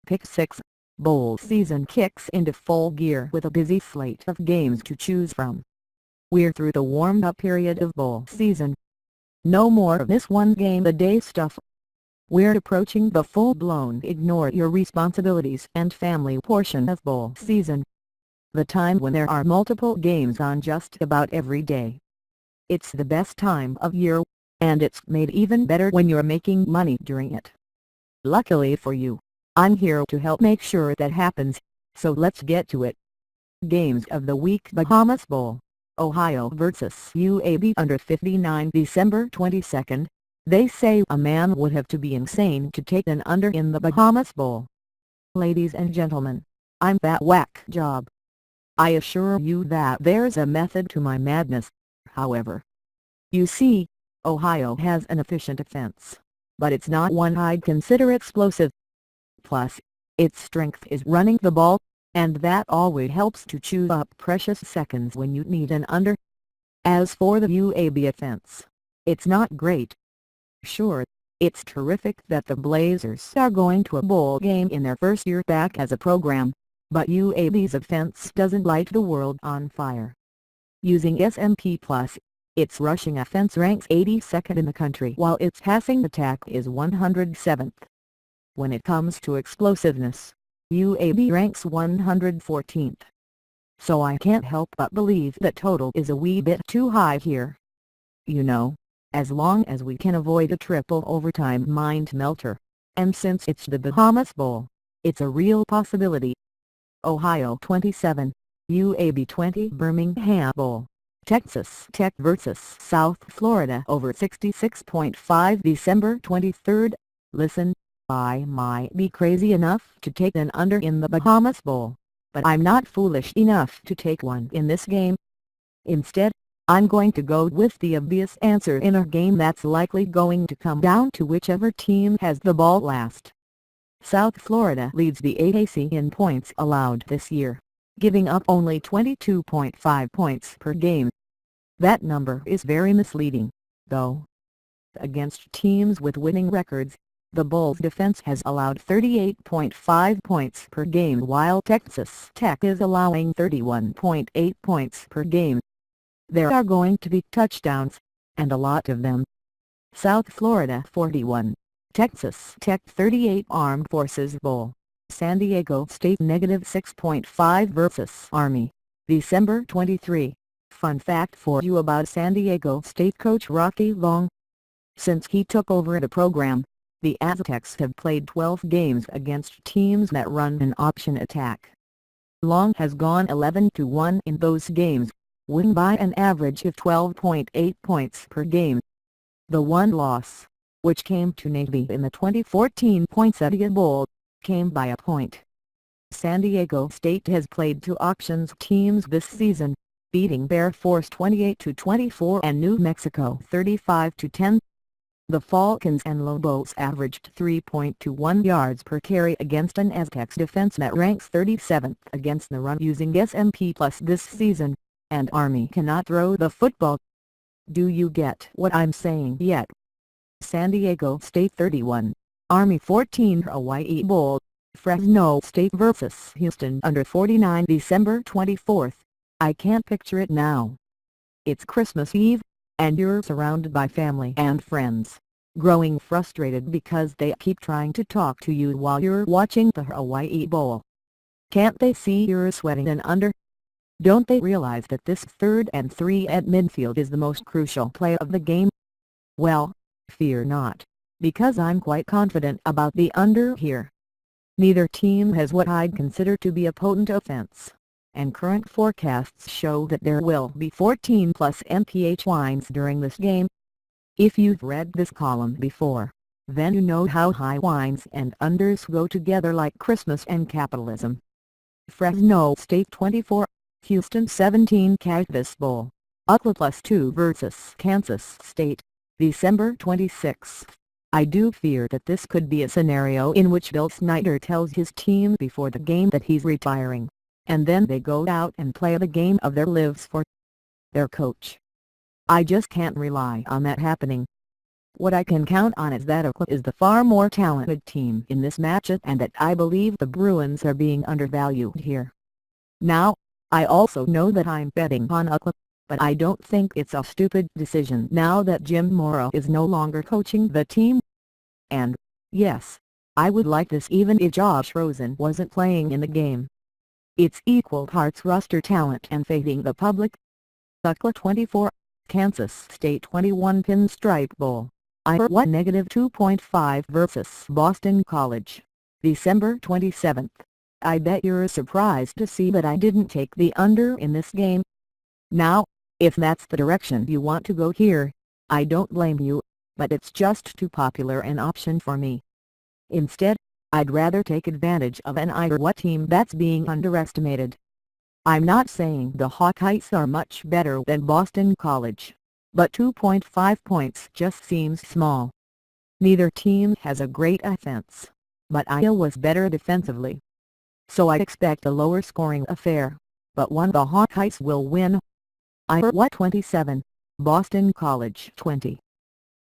Pick 6. Bowl season kicks into full gear with a busy slate of games to choose from. We're through the warm-up period of bowl season. No more of this one-game-a-day stuff. We're approaching the full-blown ignore your responsibilities and family portion of bowl season. The time when there are multiple games on just about every day. It's the best time of year, and it's made even better when you're making money during it. Luckily for you, I'm here to help make sure that happens, so let's get to it. Games of the Week: Bahamas Bowl, Ohio vs. UAB Under 59 December 22nd. They say a man would have to be insane to take an under in the Bahamas Bowl. Ladies and gentlemen, I'm that whack job. I assure you that there's a method to my madness, however. You see, Ohio has an efficient offense, but it's not one I'd consider explosive. Plus, its strength is running the ball, and that always helps to chew up precious seconds when you need an under. As for the UAB offense, it's not great. Sure, it's terrific that the Blazers are going to a bowl game in their first year back as a program, but UAB's offense doesn't light the world on fire. Using S&P+, its rushing offense ranks 82nd in the country while its passing attack is 107th. When it comes to explosiveness, UAB ranks 114th. So I can't help but believe that total is a wee bit too high here. You know, as long as we can avoid a triple overtime mind melter, and since it's the Bahamas Bowl, it's a real possibility. Ohio 27, UAB 20 Birmingham Bowl, Texas Tech vs. South Florida over 66.5 December 23rd. Listen, I might be crazy enough to take an under in the Bahamas Bowl, but I'm not foolish enough to take one in this game. Instead, I'm going to go with the obvious answer in a game that's likely going to come down to whichever team has the ball last. South Florida leads the AAC in points allowed this year, giving up only 22.5 points per game. That number is very misleading, though. Against teams with winning records, the Bulls' defense has allowed 38.5 points per game while Texas Tech is allowing 31.8 points per game. There are going to be touchdowns, and a lot of them. South Florida 41, Texas Tech 38 Armed Forces Bowl, San Diego State -6.5 vs. Army, December 23. Fun fact for you about San Diego State coach Rocky Long. Since he took over the program, the Aztecs have played 12 games against teams that run an option attack. Long has gone 11-1 in those games, winning by an average of 12.8 points per game. The one loss, which came to Navy in the 2014 Poinsettia Bowl, came by a point. San Diego State has played two options teams this season, beating Bear Force 28-24 and New Mexico 35-10. The Falcons and Lobos averaged 3.21 yards per carry against an Aztecs defense that ranks 37th against the run using S&P+ this season, and Army cannot throw the football. Do you get what I'm saying yet? San Diego State 31, Army 14 Hawaii Bowl, Fresno State vs. Houston Under 49 December 24th. I can't picture it now. It's Christmas Eve, and you're surrounded by family and friends, growing frustrated because they keep trying to talk to you while you're watching the Hawaii Bowl. Can't they see you're sweating an under? Don't they realize that this 3rd and 3 at midfield is the most crucial play of the game? Well, fear not, because I'm quite confident about the under here. Neither team has what I'd consider to be a potent offense, and current forecasts show that there will be 14+ mph winds during this game. If you've read this column before, then you know how high winds and unders go together like Christmas and capitalism. Fresno State 24, Houston 17 Cactus Bowl, UCLA +2 vs. Kansas State, December 26. I do fear that this could be a scenario in which Bill Snyder tells his team before the game that he's retiring, and then they go out and play the game of their lives for their coach. I just can't rely on that happening. What I can count on is that Iowa is the far more talented team in this matchup and that I believe the Bruins are being undervalued here. Now, I also know that I'm betting on Iowa, but I don't think it's a stupid decision now that Jim Morrow is no longer coaching the team. And, yes, I would like this even if Josh Rosen wasn't playing in the game. It's equal parts roster talent and fading the public. Iowa 24, Kansas State 21 Pinstripe Bowl, Iowa -2.5 versus Boston College, December 27. I bet you're surprised to see that I didn't take the under in this game. Now, if that's the direction you want to go here, I don't blame you, but it's just too popular an option for me. Instead, I'd rather take advantage of an Iowa team that's being underestimated. I'm not saying the Hawkeyes are much better than Boston College, but 2.5 points just seems small. Neither team has a great offense, but Iowa's better defensively. So I expect a lower scoring affair, but one the Hawkeyes will win. Iowa 27, Boston College 20.